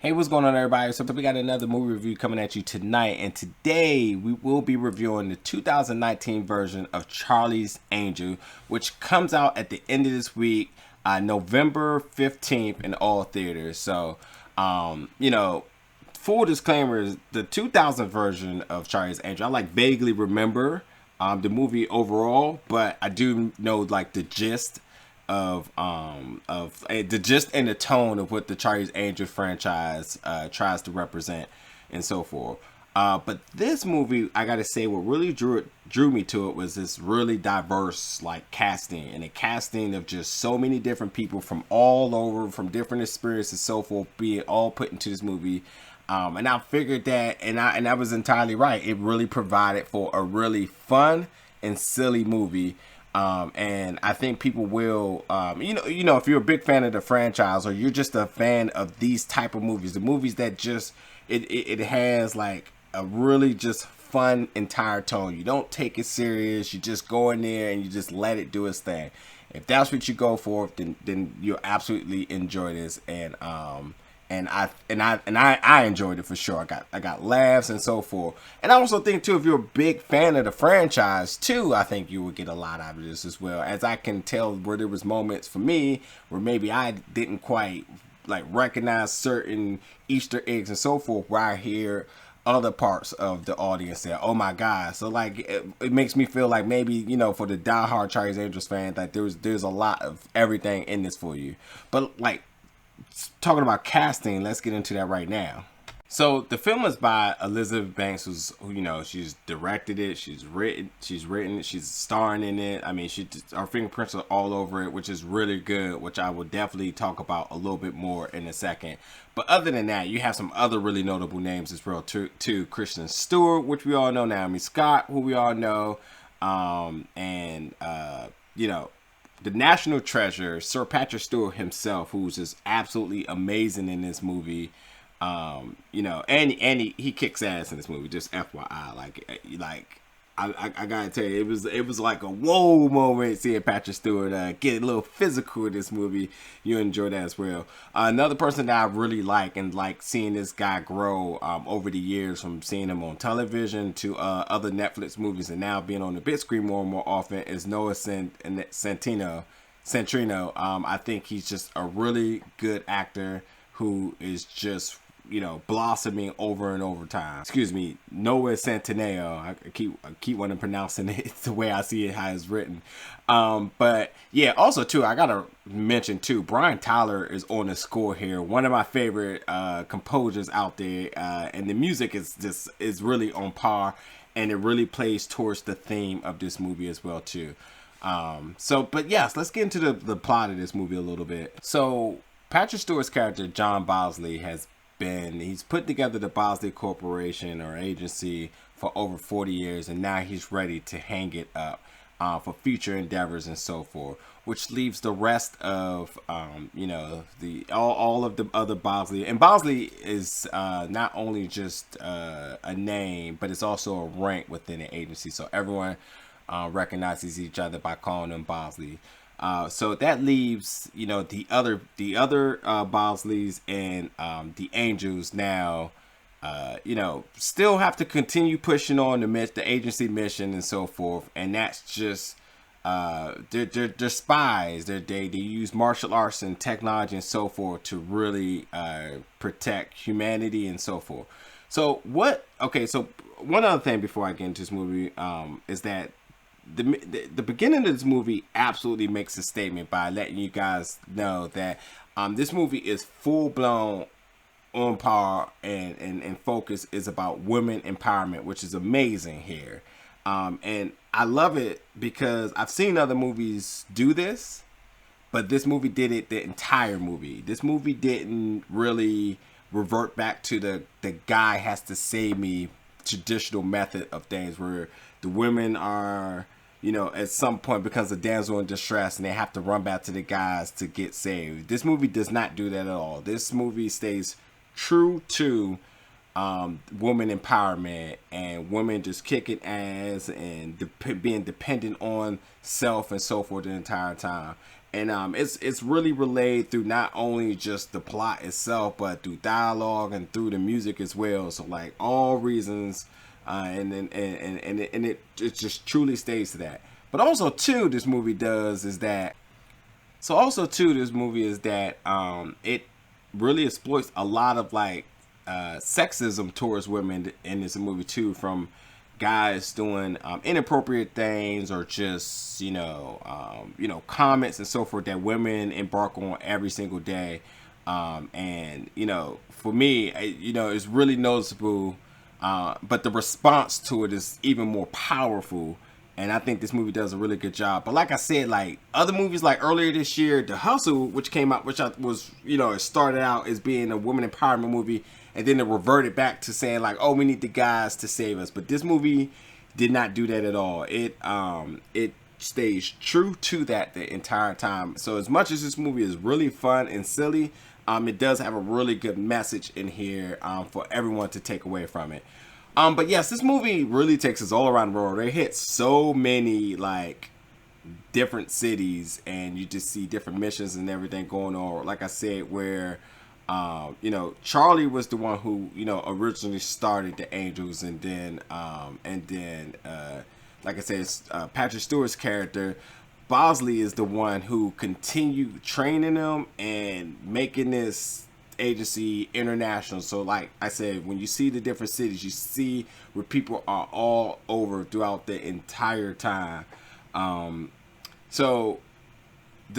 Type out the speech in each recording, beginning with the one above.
Hey, what's going on, everybody? So we got another movie review coming at you tonight, and today we will be reviewing the 2019 version of Charlie's Angel, which comes out at the end of this week, November 15th in all theaters. So, full disclaimer is the 2000 version of Charlie's Angel, I vaguely remember the movie overall, but I do know the gist of the gist and the tone of what the Charlie's Angel franchise tries to represent and so forth. But this movie, I gotta say, what really drew me to it was this really diverse casting, and a casting of just so many different people from all over, from different experiences and so forth, being all put into this movie. And I figured that, and I was entirely right. It really provided for a really fun and silly movie. And I think people will, if you're a big fan of the franchise, or you're just a fan of these type of movies, the movies that just, it has a really just fun entire tone. You don't take it serious. You just go in there and you just let it do its thing. If that's what you go for, then you'll absolutely enjoy this. And I enjoyed it for sure. I got laughs and so forth. And I also think too, if you're a big fan of the franchise too, I think you would get a lot out of this as well. As I can tell, where there was moments for me where maybe I didn't quite recognize certain Easter eggs and so forth, where I hear other parts of the audience say, "Oh my God!" So it makes me feel like maybe for the diehard Charlie's Angels fan, there's a lot of everything in this for you. But talking about casting, let's get into that right now. So the film is by Elizabeth Banks, who she's directed it, she's written, she's starring in it. I mean, her fingerprints are all over it, which is really good, which I will definitely talk about a little bit more in a second. But other than that, you have some other really notable names as well too. Kristen Stewart, which we all know, Naomi Scott, who we all know, the national treasure, Sir Patrick Stewart himself, who's just absolutely amazing in this movie. And he kicks ass in this movie. Just FYI, I gotta tell you, it was like a whoa moment seeing Patrick Stewart get a little physical in this movie. You enjoy that as well. Another person that I really and seeing this guy grow over the years, from seeing him on television to other Netflix movies, and now being on the big screen more and more often, is Noah Centineo. I think he's just a really good actor who is just blossoming over and over time. Excuse me, Noah Centineo. I keep wanting to pronouncing it the way I see it, how it's written. But yeah, also too, I gotta mention too, Brian Tyler is on the score here. One of my favorite composers out there, and the music is really on par, and it really plays towards the theme of this movie as well too. But yes, let's get into the plot of this movie a little bit. So Patrick Stewart's character, John Bosley, he's put together the Bosley Corporation or agency for over 40 years, and now he's ready to hang it up for future endeavors and so forth, which leaves the rest of all of the other Bosley. And Bosley is not only just a name, but it's also a rank within the agency, so everyone recognizes each other by calling them Bosley. So that leaves the other Bosleys and the Angels now still have to continue pushing on the agency mission and so forth, and that's just they're spies. They use martial arts and technology and so forth to really protect humanity and so forth. So one other thing before I get into this movie is that the beginning of this movie absolutely makes a statement by letting you guys know that this movie is full blown on par and focus is about women empowerment, which is amazing here. And I love it because I've seen other movies do this, but this movie did it the entire movie. This movie didn't really revert back to the guy has to save me traditional method of things, where the women are at some point becomes a damsel in distress and they have to run back to the guys to get saved. This movie does not do that at all. This movie stays true to woman empowerment and women just kicking ass and being dependent on self and so forth the entire time. And it's really relayed through not only just the plot itself, but through dialogue and through the music as well. So like all reasons, it just truly stays to that. But also too, this movie does is that. So also too, this movie is that it really exploits a lot of like sexism towards women in this movie too, from guys doing inappropriate things or just comments and so forth that women embark on every single day. And for me, it's really noticeable, but the response to it is even more powerful. And I think this movie does a really good job. But like I said, like other movies, like earlier this year, The Hustle, which came out, which I was, it started out as being a woman empowerment movie, and then it reverted back to saying like, oh, we need the guys to save us. But this movie did not do that at all. It stays true to that the entire time. So as much as this movie is really fun and silly, it does have a really good message in here for everyone to take away from it. But yes, this movie really takes us all around the world. They hit so many like different cities, and you just see different missions and everything going on. Like I said, where Charlie was the one who originally started the Angels, and then like I said, Patrick Stewart's character Bosley is the one who continued training them and making this agency international. So like I said, when you see the different cities, you see where people are all over throughout the entire time. So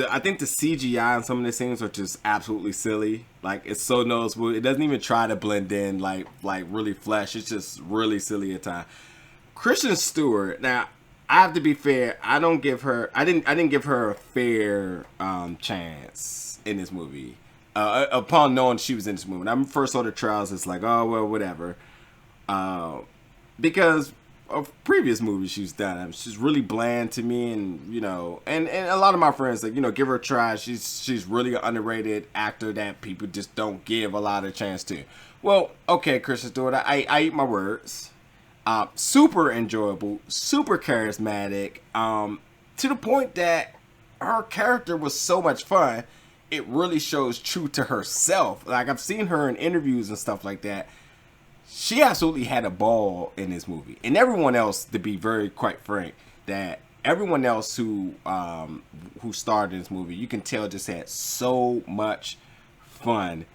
I think the CGI and some of the things are just absolutely silly. Like it's so noticeable. It doesn't even try to blend in like really flesh. It's just really silly at times. Kristen Stewart. Now I have to be fair. I didn't give her a fair chance in this movie. Upon knowing she was in this movie, when I first saw the trailers, it's like, oh well, whatever. Because of previous movies she's done, she's really bland to me, and and a lot of my friends like, give her a try. She's really an underrated actor that people just don't give a lot of chance to. Well, okay, Kristen Stewart, I eat my words. Super enjoyable, super charismatic, to the point that her character was so much fun. It really shows true to herself. Like I've seen her in interviews and stuff like that. She absolutely had a ball in this movie, and everyone else, to be very quite frank, that everyone else who starred in this movie, you can tell just had so much fun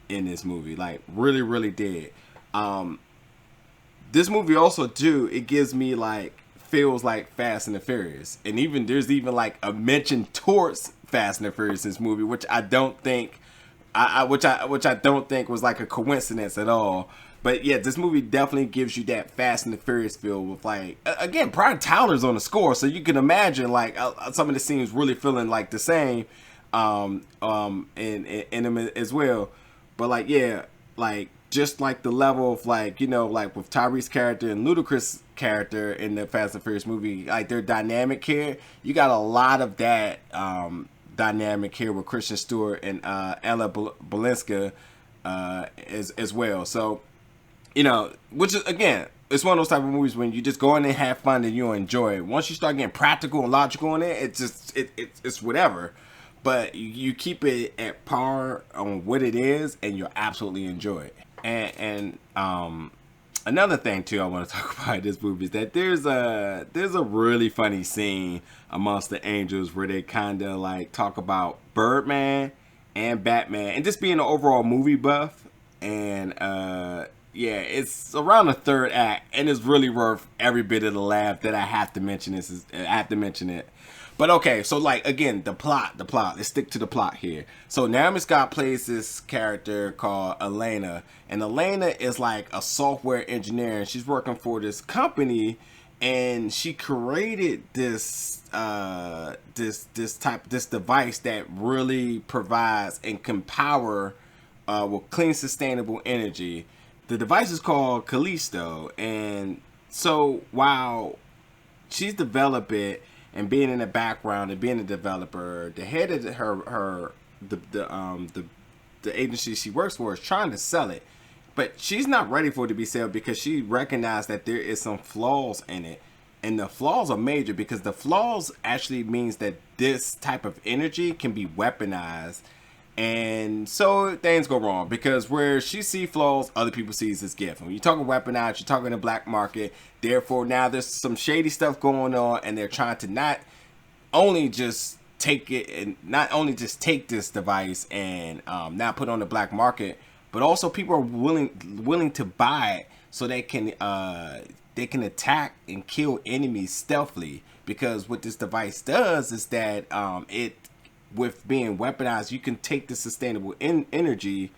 in this movie. Like really, really did. This movie also too, it gives me like feels like Fast and the Furious, and there's even like a mention towards Fast and the Furious in this movie, which I don't think which I don't think was like a coincidence at all. But yeah, this movie definitely gives you that Fast and the Furious feel with like, again, Brian Tyler's on the score, so you can imagine like some of the scenes really feeling like the same in them as well. But like yeah, like just like the level of like like with Tyrese's character and Ludacris' character in the Fast and Furious movie, like their dynamic here, you got a lot of that dynamic here with Kristen Stewart and Ella Balinska as well. So which is again, it's one of those type of movies when you just go in and have fun and you'll enjoy it. Once you start getting practical and logical in it, it's whatever. But you keep it at par on what it is, and you'll absolutely enjoy it. And another thing too I want to talk about in this movie is that there's a really funny scene amongst the Angels where they kind of like talk about Birdman and Batman and just being an overall movie buff. And yeah, it's around the third act, and it's really worth every bit of the laugh that I have to mention it. But okay, so like again, the plot. Let's stick to the plot here. So Naomi Scott plays this character called Elena, and Elena is like a software engineer, and she's working for this company, and she created this device that really provides and can power with clean, sustainable energy. The device is called Callisto, and so while she's developing it and being in the background and being a developer, the head of the agency she works for is trying to sell it, but she's not ready for it to be sold because she recognized that there is some flaws in it. And the flaws are major because the flaws actually means that this type of energy can be weaponized. And so things go wrong because where she sees flaws, other people see as gift. When you're talking weaponized, you're talking the black market. Therefore, now there's some shady stuff going on, and they're trying to not only just take it and not only just take this device and not put it on the black market, but also people are willing to buy it so they can attack and kill enemies stealthily. Because what this device does is that it, with being weaponized, you can take the sustainable energy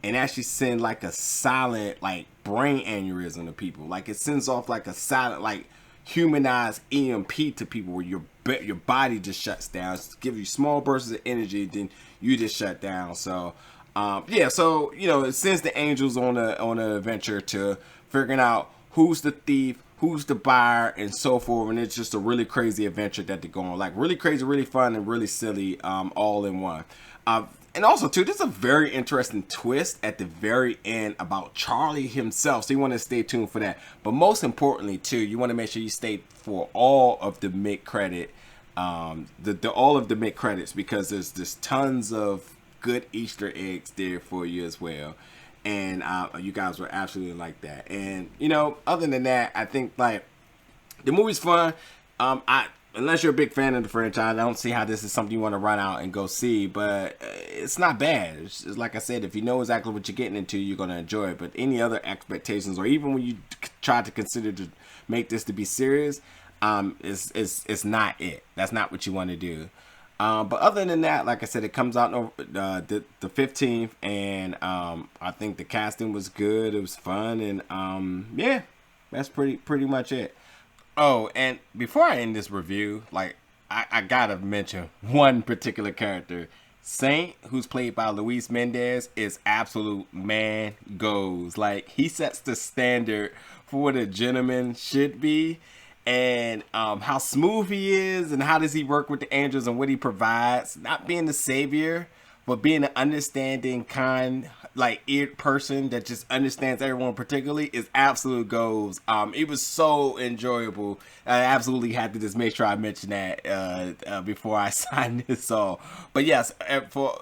and actually send like a silent like brain aneurysm to people. Like it sends off like a silent like humanized EMP to people where your body just shuts down. It's give you small bursts of energy, then you just shut down. So yeah, so you know, it sends the angels on a adventure to figuring out who's the thief, who's the buyer, and so forth. And it's just a really crazy adventure that they're going, like really crazy, really fun, and really silly, all in one. And also too, there's a very interesting twist at the very end about Charlie himself, so you want to stay tuned for that. But most importantly too, you want to make sure you stay for all of the mid-credit, all of the mid-credits, because there's tons of good Easter eggs there for you as well. And you guys were absolutely like that. And you know, other than that, I think like the movie's fun. Unless you're a big fan of the franchise, I don't see how this is something you want to run out and go see. But it's not bad. It's like I said, if you know exactly what you're getting into, you're gonna enjoy it. But any other expectations, or even when you try to consider to make this to be serious, it's not it. That's not what you want to do. But other than that, like I said, it comes out the 15th, and I think the casting was good. It was fun, and yeah, that's pretty much it. Oh, and before I end this review, like I gotta mention one particular character. Saint, who's played by Luis Mendez, is absolute man goes. Like he sets the standard for what a gentleman should be. And how smooth he is, and how does he work with the angels, and what he provides, not being the savior, but being an understanding, kind, like eared person that just understands everyone particularly, is absolute goals. It was so enjoyable. I absolutely had to just make sure I mentioned that before I signed this off. But yes,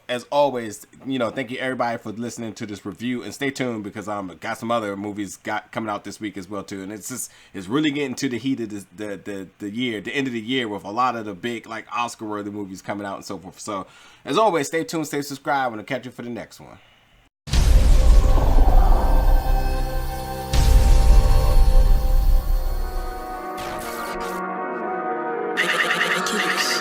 as always, you know, thank you everybody for listening to this review, and stay tuned because got some other movies coming out this week as well too, and it's really getting to the heat of the year, the end of the year, with a lot of the big like Oscar worthy movies coming out and so forth. So as always, stay tuned, stay subscribed, and I'll catch you for the next one. Ridiculous.